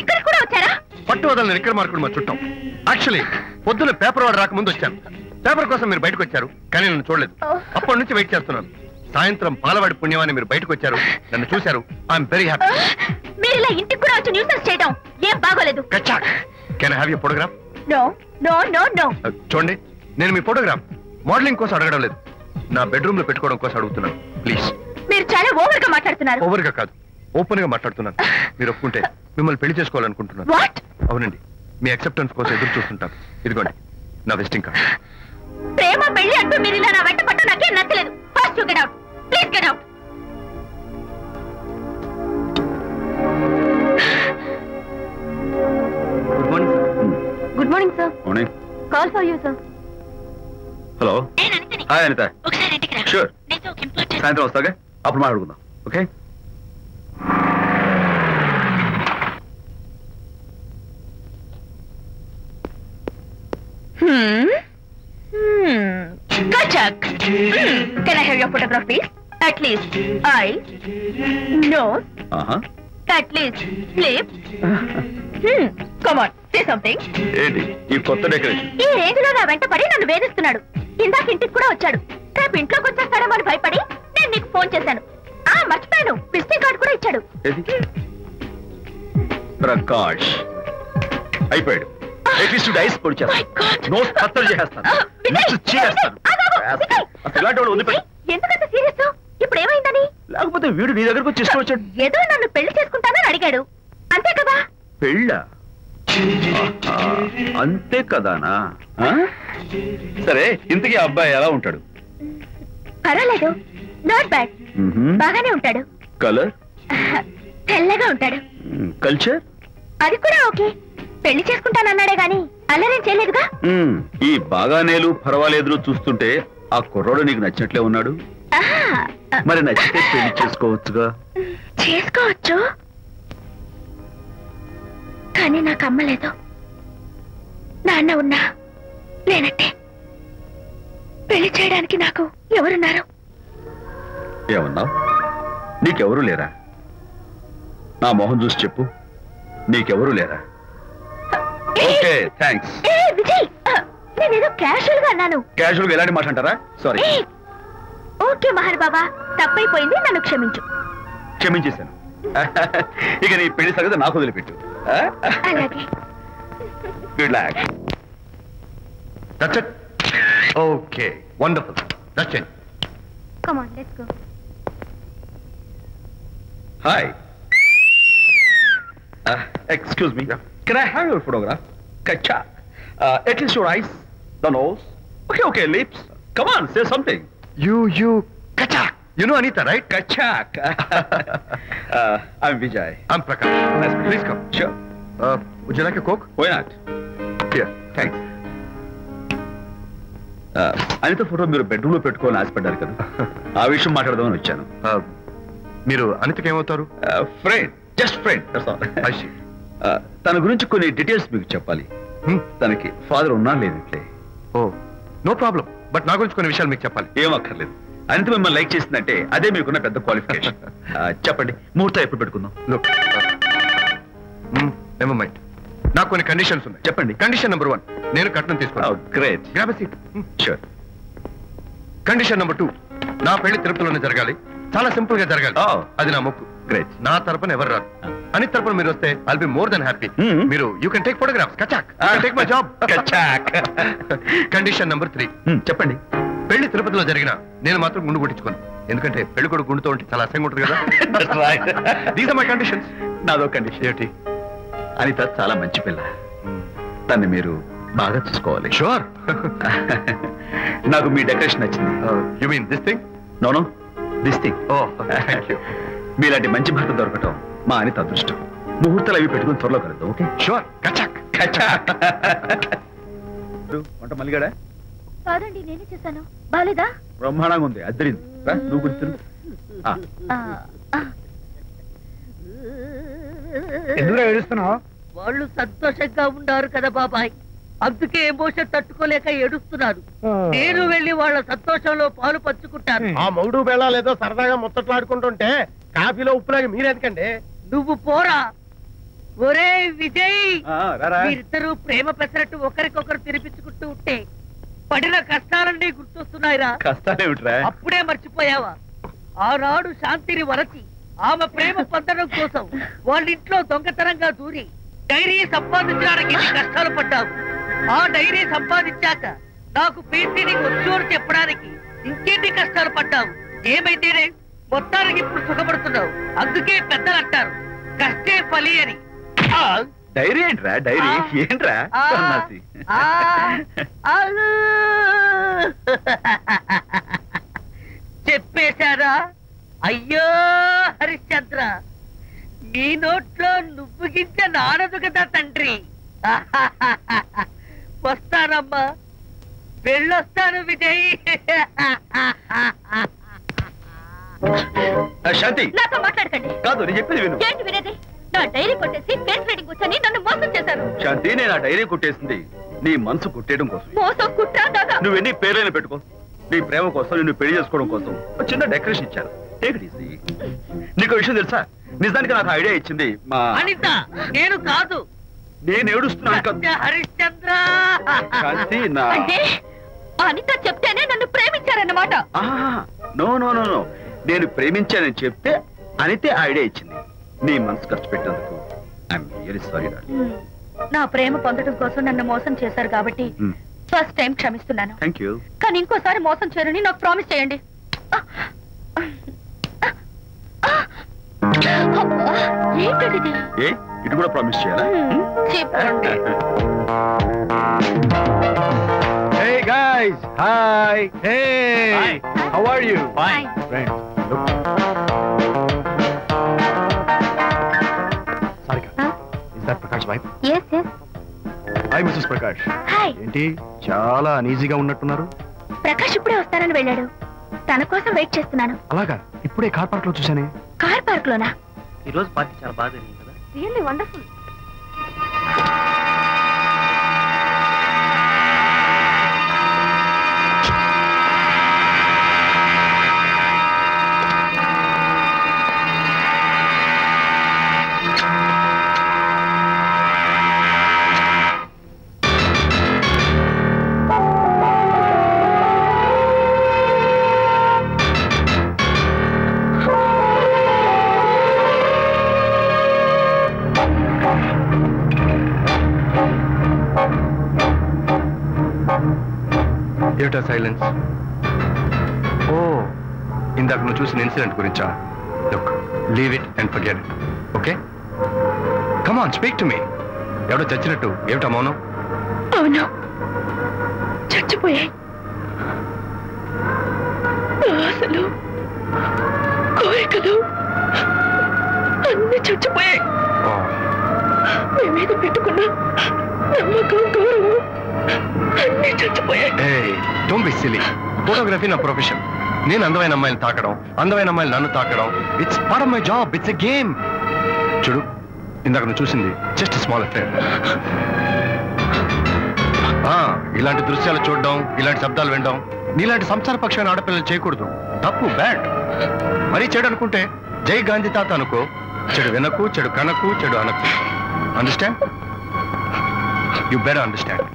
ఇక్కడ కూడా వచ్చారా? పట్టు వదలని నిక్కర మార్కుడు మా చుట్టాం. యాక్చువల్లీ పొద్దున్న పేపర్ వాడు రాకముందు వచ్చాను. పేపర్ కోసం మీరు బయటకు వచ్చారు, కానీ నన్ను చూడలేదు. అప్పటి నుంచి వెయిట్ చేస్తున్నాను. సాయంత్రం పాలవాడి పుణ్యమాన్ని మీరు బయటకు వచ్చారు, నన్ను చూశారు. I'm very happy. మీరు ఇలా ఇంటికి కూడా వచ్చి న్యూసెన్స్ చేయడం ఏం బాగోలేదు. Can I have your photograph? No no no no. చూడండి, నేను మీ ఫోటోగ్రాఫ్ మోడలింగ్ కోసం అడగడం లేదు, నా బెడ్రూమ్ లో పెట్టుకోవడం కోసం అడుగుతున్నాను. ప్లీజ్. మీరు చాలా ఓవర్ గా మాట్లాడుతున్నారు. ఓవర్ గా కాదు, ఓపెన్ గా మాట్లాడుతున్నాను. మీరు ఒప్పుకుంటే మిమ్మల్ని పెళ్లి చేసుకోవాలనుకుంటున్నాను. అవునండి, మీ అక్సెప్టెన్స్ కోసం ఎదురు చూస్తుంటాను. ఇదిగోండి నా విజిటింగ్ కార్డ్. ప్రేమ పెళ్లి అంటూ మీరు ఇలా నా వెంట పట్ట నాకేం నచ్చలేదు. First you get out, please get out. Good morning sir. Good morning sir. Morning. Call for you sir. Hello. Hi Anitha. ఒకసారి ఇంటికి రా. షూర్. నేను ఒక ఇంపార్టెంట్. సాయంత్రం వస్తాగా, అప్పుడు మాట్లాడుకుందాం. Okay. Kachak. Can I have your photograph, please? At least eyes, nose, at least lips. Come on, say something. ఏంటి ఈ కొత్త డెకరేషన్? ఈ రేంజ్ లో నా వెంట పడి నన్ను వేధిస్తున్నాడు. ఇందాక ఇంటికి కూడా వచ్చాడు. రేపు ఇంట్లోకి వచ్చేస్తాడేమో అని భయపడి నేను నీకు ఫోన్ చేశాను. మర్చిపోయాను, విజిటింగ్ కార్డు కూడా ఇచ్చాడు. ప్రకాష్ అయిపోయాడు. ఐస్ పొడి చేస్తాను, నోస్ కత్తలు చేస్తాను, ఎందుకంత సీరియస్? ఇప్పుడు ఏమైందని? లేకపోతే వీడు నీ దగ్గరకు వచ్చి ఇష్టం వచ్చాడు. ఏదో నన్ను పెళ్లి చేసుకుంటానని అడిగాడు, అంతే కదా? పెళ్ళ అంతే కదానా? సరే, ఇంతకీ అబ్బాయి ఎలా ఉంటాడు? పర్వాలేదు, నాట్ బ్యాడ్, బాగానే ఉంటాడు. కలర్? తెల్లగా ఉంటాడు. కల్చర్? అది కూడా ఓకే. పెళ్లి చేసుకుంటానన్నాడే గాని అల్లరేం చేయలేదుగా. ఈ బాగానేలు పర్వాలేదు చూస్తుంటే ఆ కుర్రోడు నీకు నచ్చినట్లే ఉన్నాడు. మరి నచ్చితే పెళ్లి చేసుకోవచ్చుగా. చేసుకోవచ్చు, కానీ నాకు అమ్మ లేదు, నాన్న ఉన్నా లేనట్టే. పెళ్లి చేయడానికి నాకు ఎవరున్నారు? ఏమన్నావు? నీకెవరూ లేరా? నా మొహం చూసి చెప్పు, నీకెవరూ లేరా? Okay, thanks. విజయ్, నేనేదో క్యాషువల్ గా అన్నాను. క్యాషువల్ గా ఎలాంటి మాట అంటారా? సారీ. ఓకే మహర్ బాబా, తప్పైపోయింది, నన్ను క్షమించు. క్షమించేశాను. ఇక నీ పెళ్లి సంగతి నాకు వదిలిపెట్టు. అలాగే. Good luck. That's it. Okay, wonderful. That's it. Come on, let's go. Hi. Excuse me. Yeah. Can I have your photograph? Kacha. At least your eyes, the nose. Okay, lips. Come on, say something. You, Kachak. You know Anita, right? Kachak. I'm Vijay. I'm Prakash. Nice. Please come. Sure. Would you like a Coke? Why not? Here, thanks. Anitha photo మీరు bedroom లో పెట్టుకోవాలని ఆశపడ్డారు కదా, ఆ విషయం మాట్లాడదామని వచ్చాను. మీరు అనితకి ఏమవుతారు? Friend, just friend. తన గురించి కొన్ని డీటెయిల్స్ మీకు చెప్పాలి. తనకి ఫాదర్ ఉన్నా లేదంటే. ఓ, నో ప్రాబ్లం. బట్ నా గురించి కొన్ని విషయాలు మీకు చెప్పాలి. ఏం అక్కర్లేదు. అనిత మిమ్మల్ని లైక్ చేసిందంటే అదే మీకున్న పెద్ద క్వాలిఫికేషన్. చెప్పండి, ముహూర్తం ఎప్పుడు పెట్టుకుందాం? నెవర్ మైండ్, నాకు కొన్ని కండిషన్స్ ఉన్నాయి. చెప్పండి. కండిషన్ నెంబర్ 1, నేను కట్నం తీసుకున్నాను. Great. Grab a seat. Sure. Condition number 2, నా పెళ్లి తిరుపతిలోనే జరగాలి, చాలా సింపుల్ గా జరగాలి. అది నా మొక్కు. గ్రేట్. నా తరపున ఎవరు రాదు. అని తరపున మీరు వస్తే I'll be more than happy. మీరు యూ కెన్ టేక్ ఫోటోగ్రాఫ్స్. కచాక్, టేక్ మై జాబ్. కచాక్. కండిషన్ నెంబర్ 3, చెప్పండి. పెళ్లి తిరుపతిలో జరిగిన నేను మాత్రం గుండు కొట్టించుకోను, ఎందుకంటే పెళ్లి కొడుకు గుండుతో ఉంటే చాలా అసహ్యంగా ఉంటుంది కదా. These are my conditions. నాదో కండిషన్. ఏంటి? అనిత చాలా మంచి పిల్ల, తన్ని మీరు బాగా చూసుకోవాలి. షూర్. నాకు మీ డెకరేషన్ నచ్చింది. You mean this thing? No, this thing. Oh, thank you. మీలాంటి మంచి భర్త దొరకటం మా అనిత అదృష్టం. ముహూర్తాలు అవి పెట్టుకుని త్వరలో కలుద్దాం. ఓకే? షూర్. కచాక్. కచాక్. వంట మల్లిగాడా? కాదండి, నేనే చేశాను. బాలేదా? బ్రహ్మాండంగా ఉంది, అద్దరింది. నువ్వు గుర్తు. ఎందుకు ఏడుస్తున్నావు? వాళ్ళు సంతోషంగా ఉన్నారు కదా బాబాయ్, అందుకే ఎమోషన్ తట్టుకోలేక ఏడుస్తున్నారు. నేను వెళ్ళి వాళ్ళ సంతోషంలో పాలు పంచుకుంటాను. ఆ మౌడు బెళ్ళాలేదో సరదాగా ముచ్చట్లాడుకుంటుంటే కాఫీలో ఉప్పులాగా మీరెందుకండి? నువ్వు పోరా. ఒరే విజయ్, మీరిద్దరూ ప్రేమ పెసరట్టు ఒకరికొకరు తినిపించుకుంటూ ఉంటే పడిన కష్టాలన్నీ గుర్తొస్తున్నాయిరా. కష్టాలేమిట్రా? అప్పుడే మర్చిపోయావా? ఆనాడు శాంతిని వరచి ఆమె ప్రేమ పొందడం కోసం వాళ్ళింట్లో దొంగతనంగా దూరి డైరీ సంపాదించడానికి ఎన్ని కష్టాలు పడ్డావు. ఆ డైరీ సంపాదించాక నాకు పెయింటింగ్ వచ్చు అని చెప్పడానికి ఇంకెన్ని కష్టాలు పడ్డావు. ఏమైతేనే మొత్తానికి ఇప్పుడు సుఖపడుతున్నావు. అందుకే పెద్దలు అంటారు కష్టే ఫలి అని. డైరీ ఏంట్రా? డైరీ ఏంట్రా? చెప్పేశారా? అయ్యో హరిశ్చంద్ర, నీ నోట్లో నువ్వు గింజ నానదు కదా తండ్రి. వస్తానమ్మా, వెళ్ళొస్తాను విజయ్. శాంతి, నాతో మాట్లాడకండి. కాదు నేను చెప్పేది విను. ఏంటి వినేది? నా డైరీ కొట్టేసి ఫేస్ రీడింగ్ కూర్చొని నన్ను మోసం చేశారు. శాంతి, నేను ఆ డైరీ కొట్టేసింది నీ మనసు కొట్టేయడం కోసం. మోసం కుట్రా దాదా. నువ్వెన్ని పేర్లైనా పెట్టుకో, నీ ప్రేమ కోసం, నిన్ను పెళ్లి చేసుకోవడం కోసం ఒక చిన్న డెకరేషన్ ఇచ్చారు. Take it easy. నీకు విషయం తెలుసా? నిజానికి నాకు ఐడియా ఇచ్చింది మా అనిత. నేను కాదు. నేను ఏడుస్తున్నాను కదా హరిశ్చంద్ర. శాంతి, నా అంటే అనిత చెప్తేనే నన్ను ప్రేమించారన్నమాట. నో నో నో నో, నేను ప్రేమించానని చెప్తే అనితే ఐడియా ఇచ్చింది. నీ మనసు కష్టపెట్టేందుకు ఐఎమ్ వెరీ సారీ డార్లింగ్. నా ప్రేమ పొందడం కోసం నన్ను మోసం చేశారు కాబట్టి ఫస్ట్ టైం క్షమిస్తున్నాను. Thank you. కానీ ఇంకోసారి మోసం చేయరని నాకు ప్రామిస్ చేయండి. ఏంటది? ఏ ఇటు కూడా ప్రామిస్ చేయాలా? చెప్పండి. Hey guys, hi. Hey. Hi. How are you? Fine. Friends, look. Sarika, is that Prakash wife? Yes, yes. Hi, Mrs. Prakash. Hi. ఏంటి చాలా అనీజీగా ఉన్నట్టున్నారు? ప్రకాష్ ఇప్పుడే వస్తానని వెళ్ళాడు. తన కోసం వెయిట్ చేస్తున్నాను. అలాగా? ఇప్పుడే కార్ పార్క్ లో చూసానే. కార్ పార్క్ లోనా? ఈ రోజు పార్టీ చాలా బాగా జరిగింది కదా. Really wonderful. ఏమిటా సైలెన్స్? ఓ, ఇందాక నువ్వు చూసిన ఇన్సిడెంట్ గురించా? Look, leave it and forget it. Okay, come on, speak to me. ఎవడో చచ్చినట్టు ఏమిటా మౌనం? అవును, చచ్చిపోయాయి. ఆశలు, కోరికలు అన్ని చచ్చిపోయాయి. మీ మీద పెట్టుకున్న నమ్మకం, గౌరవం అన్ని చచ్చిపోయాయి. Don't be silly. ఫోటోగ్రఫీ నా ప్రొఫెషన్. నేను అందమైన అమ్మాయిని తాకడం, అందమైన అమ్మాయిలు నన్ను తాకడం, it's part of my job. It's a game. చూడు, ఇందాక నువ్వు చూసింది జస్ట్ స్మాల్ అఫేర్. ఇలాంటి దృశ్యాలు చూడడం, ఇలాంటి శబ్దాలు వినడం నీలాంటి సంసారపక్షమైన ఆడపిల్లలు చేయకూడదు. తప్పు, బ్యాడ్. మరీ చెడు అనుకుంటే జై గాంధీ తాత అనుకో. చెడు వినకు, చెడు కనకు, చెడు అనకు. అండర్స్టాండ్? You better understand.